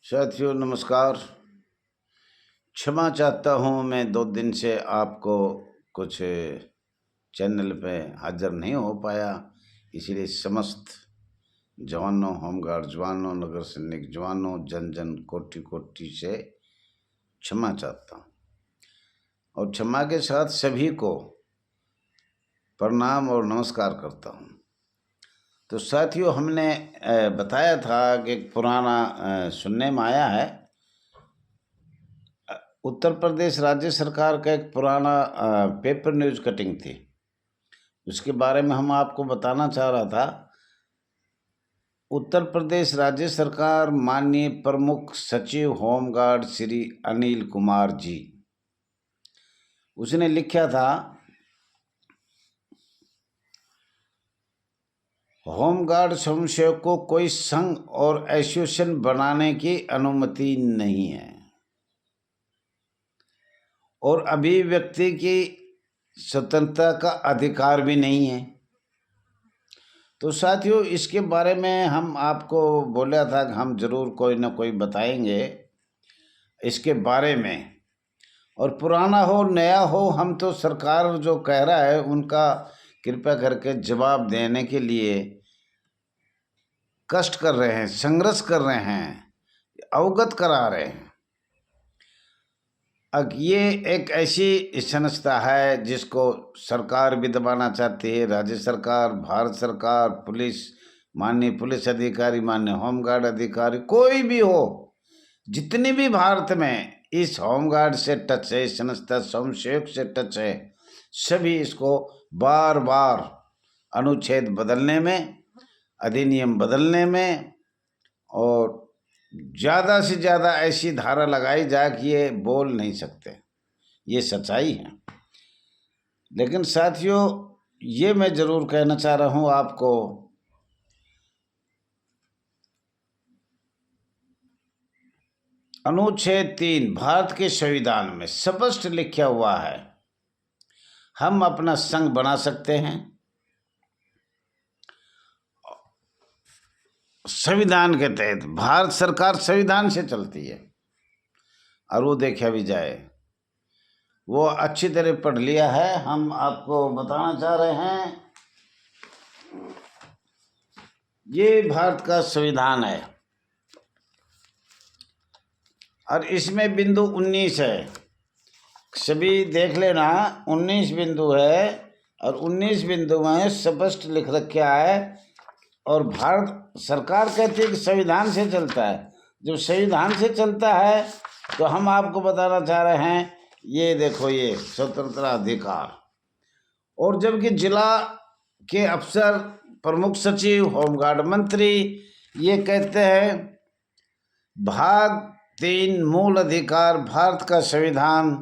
साथियों नमस्कार। क्षमा चाहता हूँ, मैं 2 दिन से आपको कुछ चैनल पे हाजिर नहीं हो पाया, इसलिए समस्त जवानों, होमगार्ड जवानों, नगर सैनिक जवानों, जन जन कोटि कोटि से क्षमा चाहता हूँ और क्षमा के साथ सभी को प्रणाम और नमस्कार करता हूँ। तो साथियों, हमने बताया था कि एक पुराना सुनने में आया है, उत्तर प्रदेश राज्य सरकार का एक पुराना पेपर न्यूज़ कटिंग थी, उसके बारे में हम आपको बताना चाह रहा था। उत्तर प्रदेश राज्य सरकार माननीय प्रमुख सचिव होमगार्ड श्री अनिल कुमार जी, उसने लिखा था, होमगार्ड स्वयंसेवक को कोई संघ और एसोसिएशन बनाने की अनुमति नहीं है और अभिव्यक्ति की स्वतंत्रता का अधिकार भी नहीं है। तो साथियों, इसके बारे में हम आपको बोला था कि हम ज़रूर कोई ना कोई बताएंगे इसके बारे में, और पुराना हो नया हो, हम तो सरकार जो कह रहा है उनका कृपया करके जवाब देने के लिए कष्ट कर रहे हैं, संघर्ष कर रहे हैं, अवगत करा रहे हैं। अब ये एक ऐसी संस्था है जिसको सरकार भी दबाना चाहती है, राज्य सरकार, भारत सरकार, पुलिस, माननीय पुलिस अधिकारी, माननीय होमगार्ड अधिकारी, कोई भी हो, जितनी भी भारत में इस होमगार्ड से टच है, संस्था स्वयंसेवक से टच है, सभी इसको बार बार अनुच्छेद बदलने में, अधिनियम बदलने में और ज़्यादा से ज़्यादा ऐसी धारा लगाई जाए कि ये बोल नहीं सकते, ये सच्चाई है। लेकिन साथियों, ये मैं ज़रूर कहना चाह रहा हूँ आपको, अनुच्छेद 3 भारत के संविधान में स्पष्ट लिखा हुआ है, हम अपना संघ बना सकते हैं, संविधान के तहत। भारत सरकार संविधान से चलती है और वो देखा भी जाए, वो अच्छी तरह पढ़ लिया है। हम आपको बताना चाह रहे हैं, ये भारत का संविधान है और इसमें बिंदु 19 है, सभी देख लेना, 19 बिंदु है और 19 बिंदु में स्पष्ट लिख रखा है। और भारत सरकार कहती है कि संविधान से चलता है। जब संविधान से चलता है तो हम आपको बताना चाह रहे हैं, ये देखो, ये स्वतंत्रता अधिकार। और जबकि जिला के अफसर, प्रमुख सचिव, होमगार्ड मंत्री ये कहते हैं, भाग 3 मूल अधिकार भारत का संविधान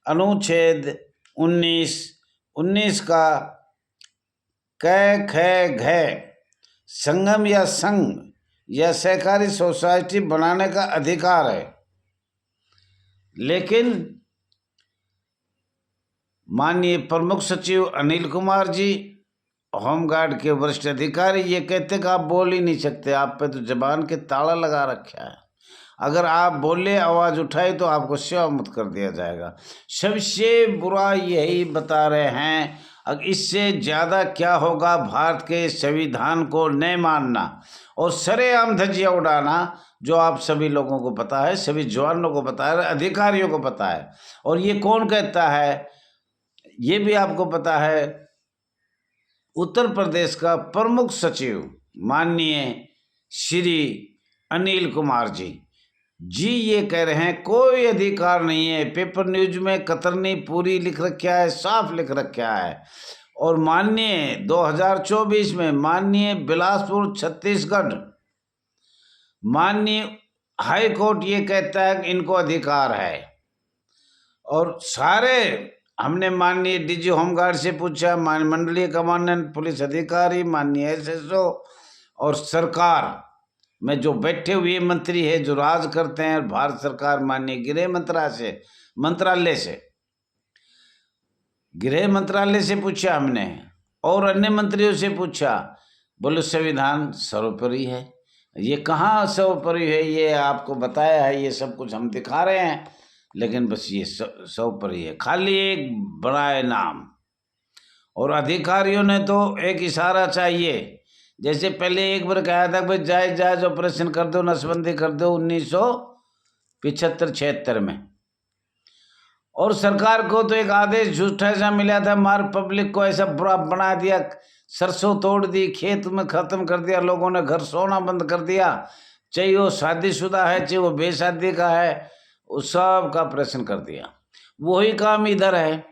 अनुच्छेद 19 का क ख घ संगम या संघ या सहकारी सोसाइटी बनाने का अधिकार है। लेकिन माननीय प्रमुख सचिव अनिल कुमार जी, होमगार्ड के वरिष्ठ अधिकारी, ये कहते कि आप बोल ही नहीं सकते, आप पे तो जबान के ताला लगा रखा है, अगर आप बोले, आवाज़ उठाए तो आपको सेवा मुक्त कर दिया जाएगा। सबसे बुरा यही बता रहे हैं। अब इससे ज़्यादा क्या होगा, भारत के संविधान को नहीं मानना और सरेआम धज्जियाँ उड़ाना, जो आप सभी लोगों को पता है, सभी जवानों को पता है, अधिकारियों को पता है। और ये कौन कहता है, ये भी आपको पता है, उत्तर प्रदेश का प्रमुख सचिव माननीय श्री अनिल कुमार जी ये कह रहे हैं कोई अधिकार नहीं है। पेपर न्यूज में कतरनी पूरी लिख रखा है, साफ लिख रखा है। और माननीय 2024 में माननीय बिलासपुर छत्तीसगढ़ माननीय हाई कोर्ट ये कहता है कि इनको अधिकार है। और सारे हमने माननीय डीजी होमगार्ड से पूछा, मंडलीय कमांडेंट पुलिस अधिकारी, माननीय एसएसओ और सरकार में जो बैठे हुए मंत्री है, जो राज करते हैं, भारत सरकार माननीय गृह मंत्रालय से पूछा हमने और अन्य मंत्रियों से पूछा, बोले संविधान सर्वोपरि है, ये कहाँ सर्वोपरि है, ये आपको बताया है, ये सब कुछ हम दिखा रहे हैं, लेकिन बस ये सर्वोपरि है, खाली एक बड़ा है नाम। और अधिकारियों ने तो एक इशारा चाहिए, जैसे पहले एक बार कहा था भाई जायज ऑपरेशन कर दो, नसबंदी कर दो 1975-76 में, और सरकार को तो एक आदेश झूठा सा मिला था, मार पब्लिक को ऐसा बुरा बना दिया, सरसों तोड़ दी, खेत में खत्म कर दिया, लोगों ने घर सोना बंद कर दिया, चाहे वो शादीशुदा है चाहे वो बेशादी का है, उस सब का ऑपरेशन कर दिया। वही काम इधर है।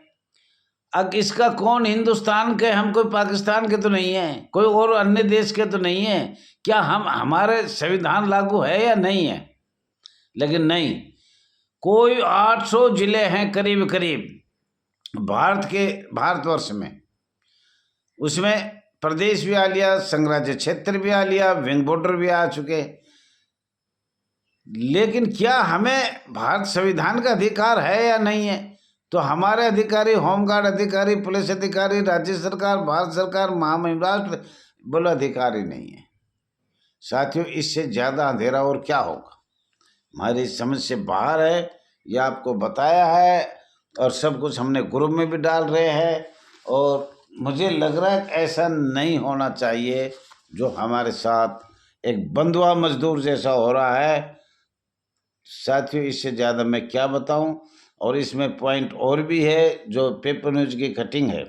अब इसका कौन हिंदुस्तान के, हम कोई पाकिस्तान के तो नहीं है, कोई और अन्य देश के तो नहीं है, क्या हम, हमारे संविधान लागू है या नहीं है? लेकिन नहीं, कोई 800 जिले हैं करीब करीब भारतवर्ष में, उसमें प्रदेश भी आ लिया, संघराज्य क्षेत्र भी आ लिया, विंग बॉर्डर भी आ चुके, लेकिन क्या हमें भारत संविधान का अधिकार है या नहीं है? तो हमारे अधिकारी, होमगार्ड अधिकारी, पुलिस अधिकारी, राज्य सरकार, भारत सरकार, महामहिम राष्ट्र, बोलो अधिकारी नहीं है। साथियों, इससे ज़्यादा अंधेरा और क्या होगा? हमारी समझ से बाहर है, ये आपको बताया है, और सब कुछ हमने ग्रुप में भी डाल रहे हैं, और मुझे लग रहा है कि ऐसा नहीं होना चाहिए जो हमारे साथ एक बंधुआ मजदूर जैसा हो रहा है। साथियों, इससे ज़्यादा मैं क्या बताऊं, और इसमें पॉइंट और भी है जो पेपर न्यूज की कटिंग है।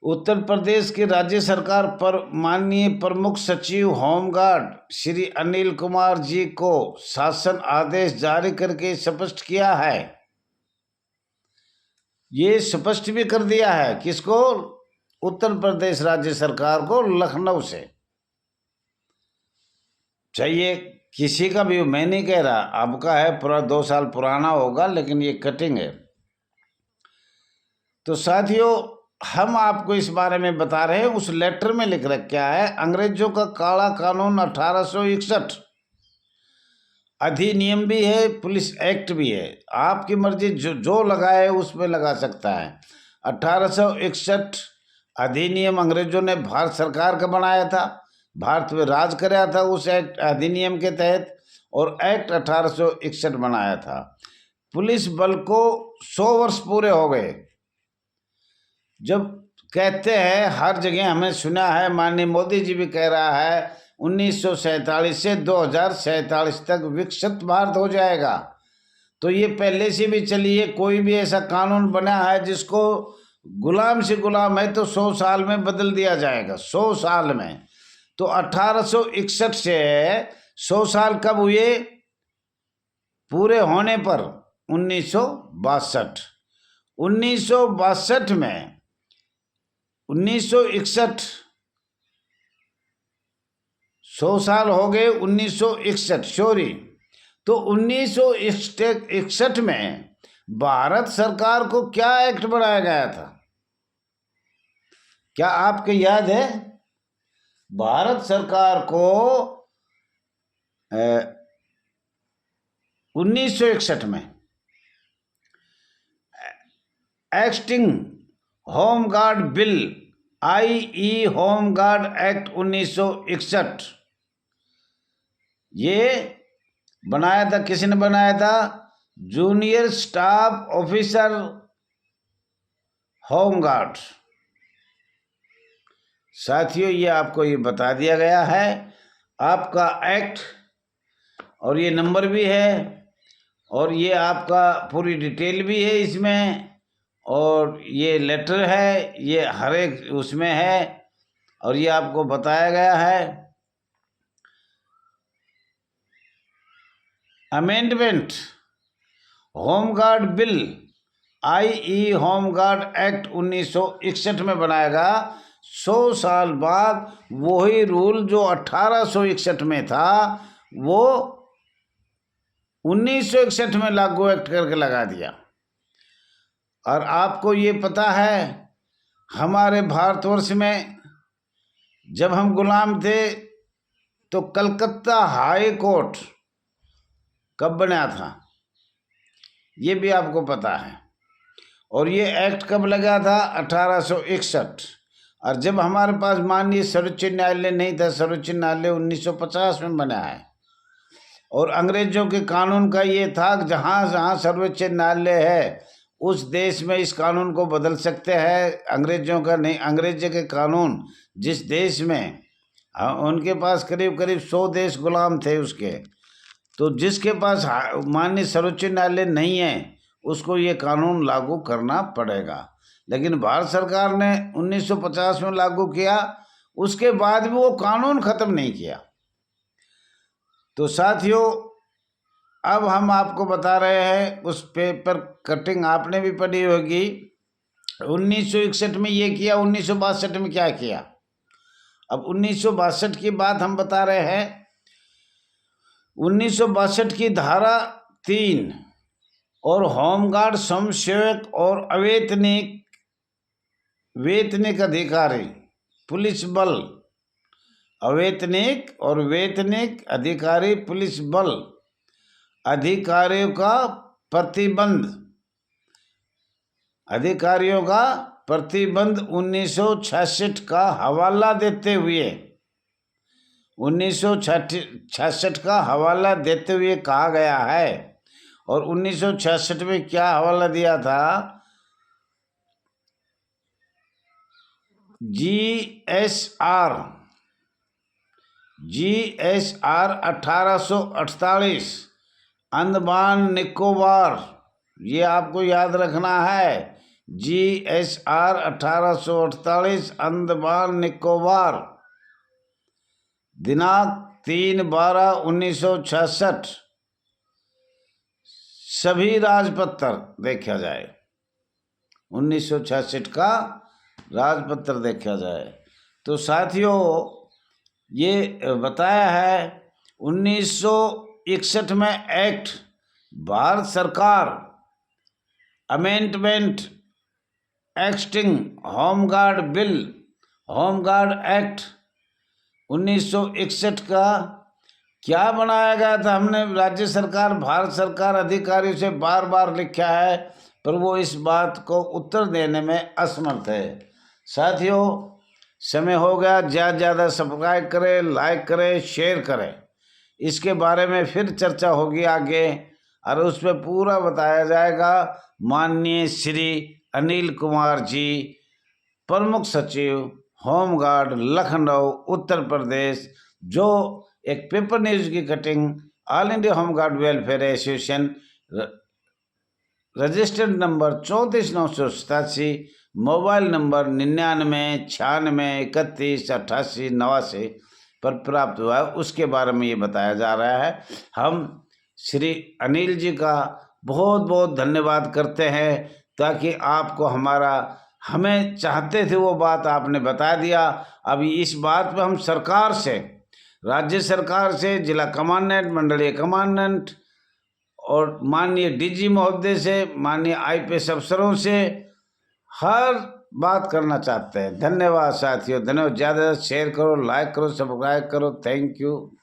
उत्तर प्रदेश की राज्य सरकार पर माननीय प्रमुख सचिव होमगार्ड श्री अनिल कुमार जी को शासन आदेश जारी करके स्पष्ट किया है, ये स्पष्ट भी कर दिया है, किसको? उत्तर प्रदेश राज्य सरकार को, लखनऊ से। चाहिए किसी का भी, मैं नहीं कह रहा, आपका है पूरा 2 साल पुराना होगा, लेकिन ये कटिंग है। तो साथियों, हम आपको इस बारे में बता रहे हैं, उस लेटर में लिख रखा है, अंग्रेजों का काला कानून 1861 अधिनियम भी है, पुलिस एक्ट भी है, आपकी मर्जी जो लगाए उसमें लगा सकता है। 1861 अधिनियम अंग्रेजों ने भारत सरकार का बनाया था, भारत में राज कराया था उस एक्ट अधिनियम के तहत, और एक्ट 1861 बनाया था। पुलिस बल को 100 वर्ष पूरे हो गए। जब कहते हैं हर जगह, हमें सुना है, माननीय मोदी जी भी कह रहा है 1947 से 2047 तक विकसित भारत हो जाएगा, तो ये पहले से भी चलिए, कोई भी ऐसा कानून बना है जिसको गुलाम से गुलाम है तो 100 साल में बदल दिया जाएगा, 100 साल में। तो 1861 से 100 साल कब हुए पूरे होने पर? 1962। 1962 में 1961 100 साल हो गए, 1961 सॉरी, तो 1961 में भारत सरकार को क्या एक्ट बनाया गया था, क्या आपको याद है? भारत सरकार को 1961 में एक्टिंग होमगार्ड बिल, आई होमगार्ड एक्ट 1961 ये बनाया था। किसने बनाया था? Junior staff officer home guard. साथियों, ये आपको ये बता दिया गया है, आपका एक्ट, और ये नंबर भी है, और ये आपका पूरी डिटेल भी है इसमें, और ये लेटर है, ये हर एक उसमें है, और ये आपको बताया गया है। अमेंडमेंट होमगार्ड बिल, आई होमगार्ड एक्ट 1961 में बनाएगा। 100 साल बाद वही रूल जो 1861 में था वो 1961 में लागू एक्ट करके लगा दिया। और आपको ये पता है, हमारे भारतवर्ष में जब हम गुलाम थे तो कलकत्ता हाई कोर्ट कब बना था, ये भी आपको पता है। और ये एक्ट कब लगा था? 1861। और जब हमारे पास माननीय सर्वोच्च न्यायालय नहीं था, सर्वोच्च न्यायालय 1950 में बना है, और अंग्रेजों के कानून का ये था कि जहाँ जहाँ सर्वोच्च न्यायालय है उस देश में इस कानून को बदल सकते हैं, अंग्रेजों का नहीं। अंग्रेज के कानून जिस देश में, उनके पास करीब करीब 100 देश गुलाम थे उसके, तो जिसके पास माननीय सर्वोच्च न्यायालय नहीं है उसको ये कानून लागू करना पड़ेगा। लेकिन भारत सरकार ने 1950 में लागू किया, उसके बाद भी वो कानून खत्म नहीं किया। तो साथियों, अब हम आपको बता रहे हैं, उस पेपर कटिंग आपने भी पढ़ी होगी, 1961 में ये किया, 1962 में क्या किया। अब 1962 की बात हम बता रहे हैं। 1962 की धारा 3 और होमगार्ड, स्वयंसेवक और वेतनिक अधिकारी पुलिस बल, अवैतनिक और वेतनिक अधिकारी पुलिस बल अधिकारियों का प्रतिबंध 1966 का हवाला देते हुए 1966 का हवाला देते हुए कहा गया है। और 1966 में क्या हवाला दिया था? GSR 1848 अंडमान निकोबार, ये आपको याद रखना है। GSR 1848 अंडमान निकोबार, दिनांक 3/12/1966, सभी राजपत्र देखा जाए, 1966 का राजपत्र देखा जाए। तो साथियों, ये बताया है 1961 में एक्ट, भारत सरकार amendment acting home guard bill, home guard act 1961 का क्या बनाया गया था। हमने राज्य सरकार, भारत सरकार अधिकारियों से बार बार लिखा है, पर वो इस बात को उत्तर देने में असमर्थ है। साथियों, समय हो गया, ज़्यादा सब्सक्राइब करें, लाइक करें, शेयर करें। इसके बारे में फिर चर्चा होगी आगे, और उस पर पूरा बताया जाएगा। माननीय श्री अनिल कुमार जी, प्रमुख सचिव होमगार्ड, लखनऊ, उत्तर प्रदेश, जो एक पेपर न्यूज की cutting all India home guard welfare association, registered number 34,987, mobile number 9996918889 पर प्राप्त हुआ है, उसके बारे में ये बताया जा रहा है। हम श्री अनिल जी का बहुत बहुत धन्यवाद करते हैं, ताकि आपको हमें चाहते थे वो बात आपने बता दिया। अभी इस बात पे हम सरकार से, राज्य सरकार से, जिला कमांडेंट, मंडलीय कमांडेंट और माननीय DG महोदय से, माननीय IPS अफसरों से हर बात करना चाहते हैं। धन्यवाद साथियों, धन्यवाद। ज़्यादा शेयर करो, लाइक करो, सब्सक्राइब करो। Thank you.